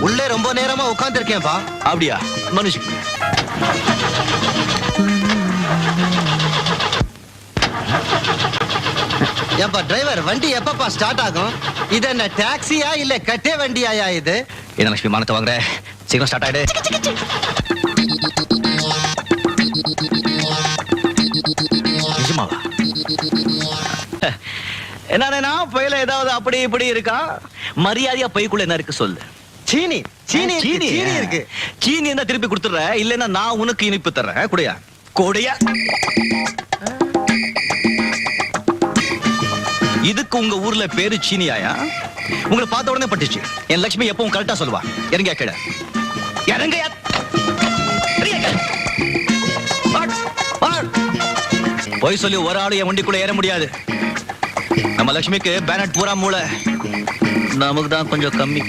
உள்ளே ரொம்ப நேரமா உட்கார்ந்து இருக்கேன்பா. அப்படியா? மனுஷ் ஏப்பா டிரைவர், வண்டி எப்பப்பா ஸ்டார்ட் ஆகும்? இது என்ன டாக்ஸியா இல்ல கட்டே வண்டியாயா இது? என்ன லட்சுமி, மானத்தை வாங்குற, சீக்கிரம் ஸ்டார்ட் ஆயிடு. நிஜமாவா? என்ன புயல ஏதாவது அப்படி இப்படி இருக்கா? மரியாதையா பைக்குள்ள என்ன இருக்கு சொல்லு. சீனி சீனி இருக்கு, சீனி இருக்கு. சீனி என்ன திருப்பி கொடுத்துற, இல்லன்னா நான் உனக்கு இனிப்பு தர்றேன். குடியா கொடியா. இதுக்கு உங்க ஊர்ல பேரு சீனியாயா? உங்களை பார்த்த உடனே பட்டுச்சு. என் லட்சுமி எப்பவும் கரெக்டா சொல்லுவா. இறங்க கேட இறங்க. போய் சொல்லி ஒரு ஆளு என் வண்டிக்குள்ள ஏற முடியாது. நம்ம லட்சுமிக்கு பேனட் பூரா மூளை, நமக்கு தான் கொஞ்சம் கம்மி.